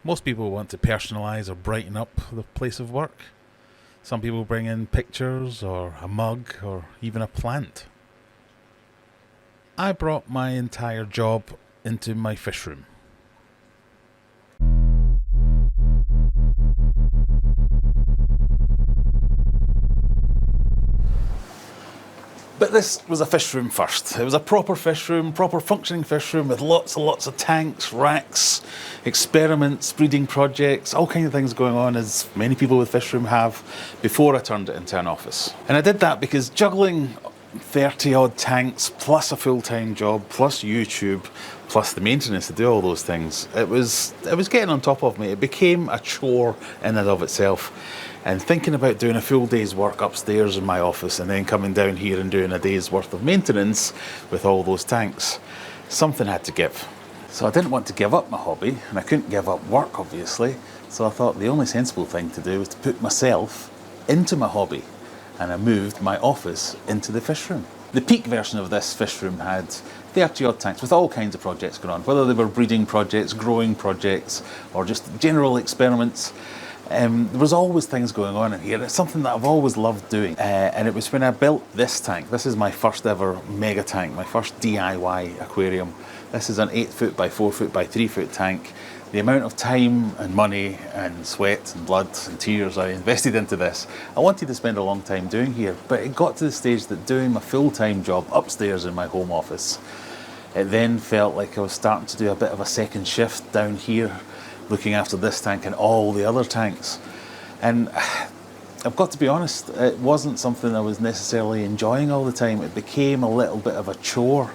Most people want to personalise or brighten up the place of work. Some people bring in pictures or a mug or even a plant. I brought my entire job into my fish room. But this was a fish room first. It was a proper fish room, proper functioning fish room with lots and lots of tanks, racks, experiments, breeding projects, all kinds of things going on, as many people with fish room have, before I turned it into an office. And I did that because juggling 30 odd tanks plus a full-time job plus YouTube plus the maintenance to do all those things, it was getting on top of me. It became a chore in and of itself. And thinking about doing a full day's work upstairs in my office and then coming down here and doing a day's worth of maintenance with all those tanks, something had to give. So I didn't want to give up my hobby, and I couldn't give up work, obviously. So I thought the only sensible thing to do was to put myself into my hobby, and I moved my office into the fish room. The peak version of this fish room had 30 odd tanks with all kinds of projects going on, whether they were breeding projects, growing projects, or just general experiments. There was always things going on in here. It's something that I've always loved doing. And it was when I built this tank. This is my first ever mega tank, my first DIY aquarium. This is an 8 foot by 4 foot by 3 foot tank. The amount of time and money and sweat and blood and tears I invested into this, I wanted to spend a long time doing here, but it got to the stage that doing my full-time job upstairs in my home office, it then felt like I was starting to do a bit of a second shift down here, looking after this tank and all the other tanks. And I've got to be honest, it wasn't something I was necessarily enjoying all the time. It became a little bit of a chore.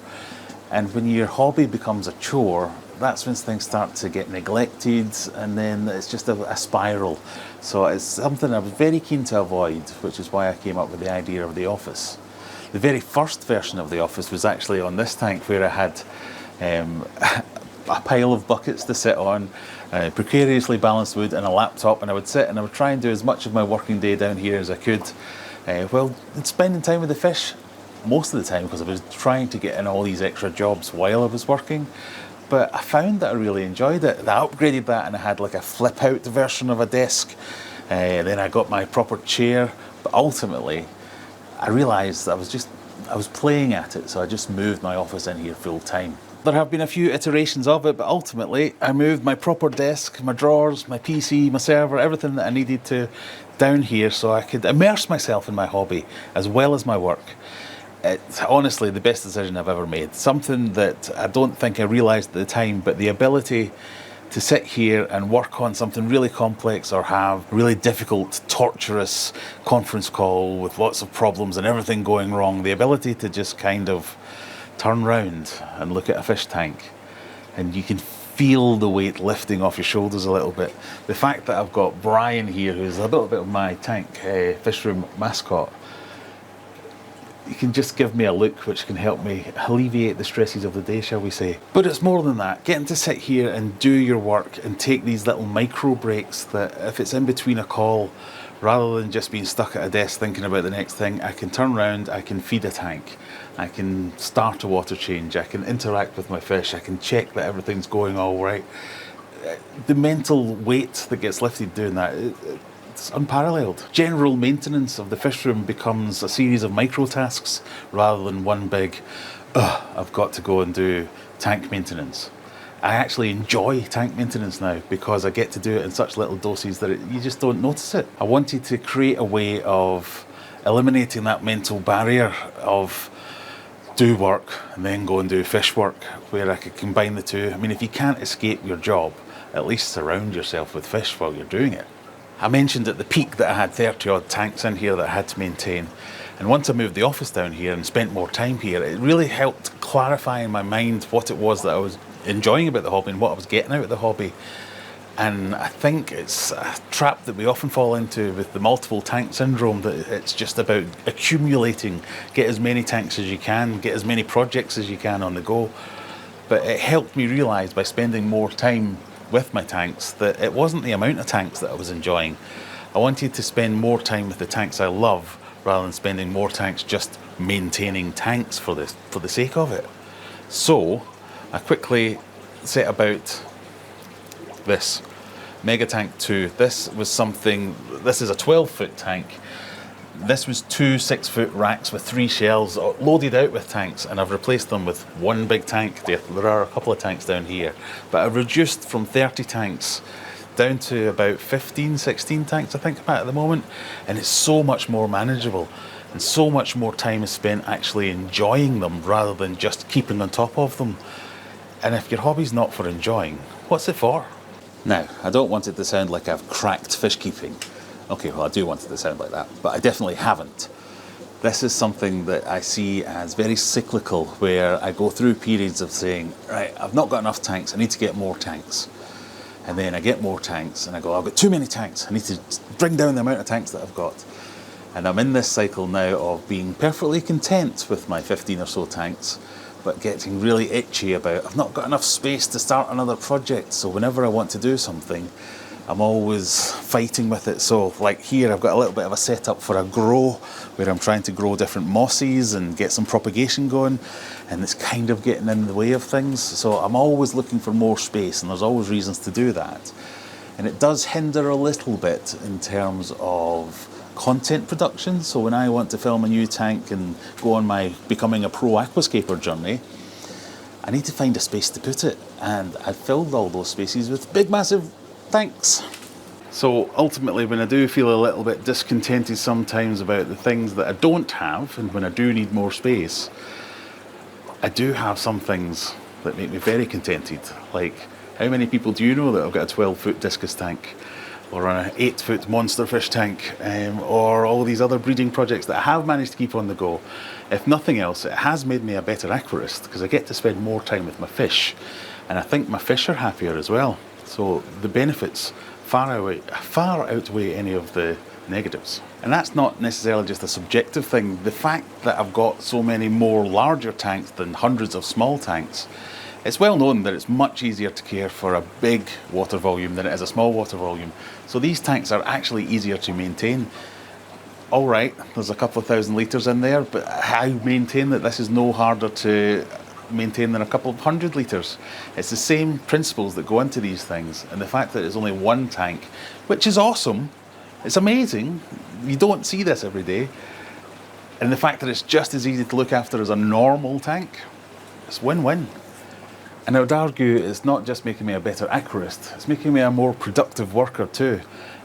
And when your hobby becomes a chore, that's when things start to get neglected, and then it's just a spiral. So it's something I was very keen to avoid, which is why I came up with the idea of the office. The very first version of the office was actually on this tank, where I had a pile of buckets to sit on, precariously balanced wood, and a laptop, and I would sit and I would try and do as much of my working day down here as I could, while spending time with the fish most of the time, because I was trying to get in all these extra jobs while I was working. But I found that I really enjoyed it. I upgraded that and I had like a flip out version of a desk. Then I got my proper chair, but ultimately I realised I was playing at it, so I just moved my office in here full time. There have been a few iterations of it, but ultimately I moved my proper desk, my drawers, my PC, my server, everything that I needed to down here so I could immerse myself in my hobby as well as my work. It's honestly the best decision I've ever made. Something that I don't think I realised at the time, but the ability to sit here and work on something really complex or have a really difficult, torturous conference call with lots of problems and everything going wrong, the ability to just kind of turn round and look at a fish tank and you can feel the weight lifting off your shoulders a little bit. The fact that I've got Brian here, who's a little bit of my tank fish room mascot, you can just give me a look which can help me alleviate the stresses of the day, shall we say. But it's more than that. Getting to sit here and do your work and take these little micro breaks that if it's in between a call, rather than just being stuck at a desk thinking about the next thing, I can turn around, I can feed a tank, I can start a water change, I can interact with my fish, I can check that everything's going all right. The mental weight that gets lifted doing that, it's unparalleled. General maintenance of the fish room becomes a series of micro tasks rather than one big, I've got to go and do tank maintenance. I actually enjoy tank maintenance now because I get to do it in such little doses that you just don't notice it. I wanted to create a way of eliminating that mental barrier of do work and then go and do fish work, where I could combine the two. I mean, if you can't escape your job, at least surround yourself with fish while you're doing it. I mentioned at the peak that I had 30 odd tanks in here that I had to maintain. And once I moved the office down here and spent more time here, it really helped clarify in my mind what it was that I was enjoying about the hobby and what I was getting out of the hobby. And I think it's a trap that we often fall into with the multiple tank syndrome, that it's just about accumulating, get as many tanks as you can, get as many projects as you can on the go. But it helped me realise by spending more time with my tanks that it wasn't the amount of tanks that I was enjoying. I wanted to spend more time with the tanks I love rather than spending more tanks just maintaining tanks for the sake of it. So I quickly set about this. Mega Tank 2. This is a 12-foot tank. This was 2 6-foot racks with 3 shelves loaded out with tanks, and I've replaced them with one big tank. There are a couple of tanks down here, but I've reduced from 30 tanks down to about 15, 16 tanks I think I'm at the moment, and it's so much more manageable and so much more time is spent actually enjoying them rather than just keeping on top of them. And if your hobby's not for enjoying, what's it for? Now, I don't want it to sound like I've cracked fish keeping. Okay, well, I do want it to sound like that, but I definitely haven't. This is something that I see as very cyclical, where I go through periods of saying, right, I've not got enough tanks, I need to get more tanks. And then I get more tanks, and I go, I've got too many tanks, I need to bring down the amount of tanks that I've got. And I'm in this cycle now of being perfectly content with my 15 or so tanks, but getting really itchy about, I've not got enough space to start another project, so whenever I want to do something, I'm always fighting with it. So like here, I've got a little bit of a setup for a grow where I'm trying to grow different mosses and get some propagation going, and it's kind of getting in the way of things. So I'm always looking for more space, and there's always reasons to do that. And it does hinder a little bit in terms of content production. So when I want to film a new tank and go on my becoming a pro aquascaper journey, I need to find a space to put it. And I've filled all those spaces with big, massive tanks. So ultimately, when I do feel a little bit discontented sometimes about the things that I don't have, and when I do need more space, I do have some things that make me very contented. Like, how many people do you know that have got a 12-foot discus tank, or an 8-foot monster fish tank, or all these other breeding projects that I have managed to keep on the go? If nothing else, it has made me a better aquarist, because I get to spend more time with my fish, and I think my fish are happier as well. So the benefits far outweigh any of the negatives. And that's not necessarily just a subjective thing. The fact that I've got so many more larger tanks than hundreds of small tanks, it's well known that it's much easier to care for a big water volume than it is a small water volume. So these tanks are actually easier to maintain. All right, there's a couple of thousand litres in there, but I maintain that this is no harder to maintain than a couple of 100 litres. It's the same principles that go into these things, and the fact that it's only one tank, which is awesome, it's amazing, you don't see this every day, and the fact that it's just as easy to look after as a normal tank, it's win-win. And I would argue it's not just making me a better aquarist, it's making me a more productive worker too.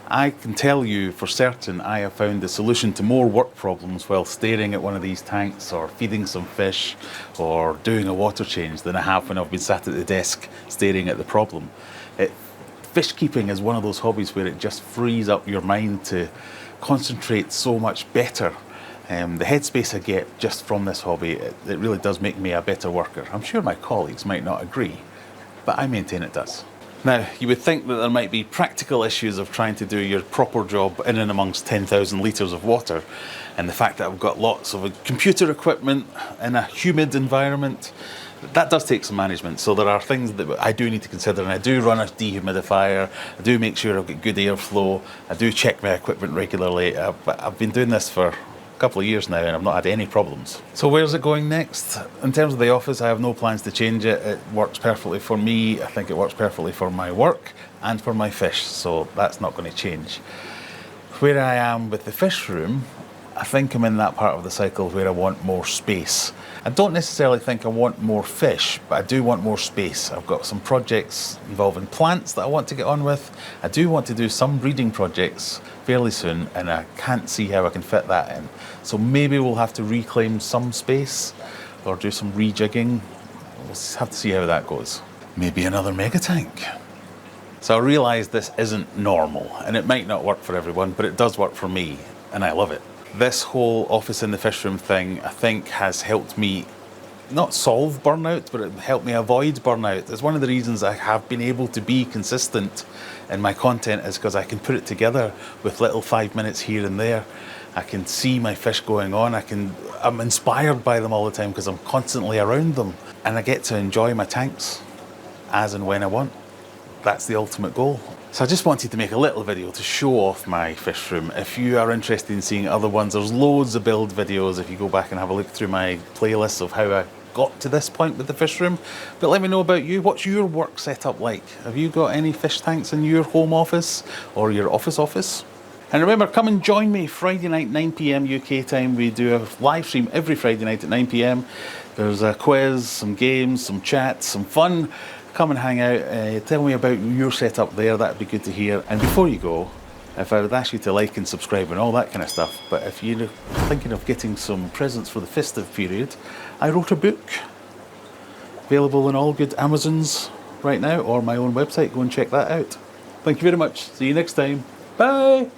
I can tell you for certain I have found the solution to more work problems while staring at one of these tanks or feeding some fish or doing a water change than I have when I've been sat at the desk staring at the problem. Fish keeping is one of those hobbies where it just frees up your mind to concentrate so much better. The headspace I get just from this hobby, it really does make me a better worker. I'm sure my colleagues might not agree, but I maintain it does. Now, you would think that there might be practical issues of trying to do your proper job in and amongst 10,000 litres of water, and the fact that I've got lots of computer equipment in a humid environment, that does take some management. So there are things that I do need to consider, and I do run a dehumidifier, I do make sure I've got good airflow, I do check my equipment regularly. I've been doing this for couple of years now and I've not had any problems. So where's it going next? In terms of the office, I have no plans to change it. It works perfectly for me. I think it works perfectly for my work and for my fish, so that's not going to change. Where I am with the fish room, I think I'm in that part of the cycle where I want more space. I don't necessarily think I want more fish, but I do want more space. I've got some projects involving plants that I want to get on with. I do want to do some breeding projects fairly soon, and I can't see how I can fit that in. So maybe we'll have to reclaim some space or do some rejigging. We'll have to see how that goes. Maybe another mega tank. So I realise this isn't normal, and it might not work for everyone, but it does work for me, and I love it. This whole office in the fish room thing, I think, has helped me not solve burnout, but it helped me avoid burnout. It's one of the reasons I have been able to be consistent in my content, is because I can put it together with little 5 minutes here and there. I can see my fish going on. I'm inspired by them all the time because I'm constantly around them, and I get to enjoy my tanks as and when I want. That's the ultimate goal. So I just wanted to make a little video to show off my fish room. If you are interested in seeing other ones, there's loads of build videos. If you go back and have a look through my playlists of how I got to this point with the fish room. But let me know about you. What's your work setup like? Have you got any fish tanks in your home office or your office? And remember, come and join me Friday night, 9 p.m. UK time. We do a live stream every Friday night at 9 p.m. There's a quiz, some games, some chats, some fun. Come and hang out. Tell me about your setup there. That'd be good to hear. And before you go, if I would ask you to like and subscribe and all that kind of stuff, but if you're thinking of getting some presents for the festive period, I wrote a book available in all good Amazons right now or my own website. Go and check that out. Thank you very much. See you next time. Bye.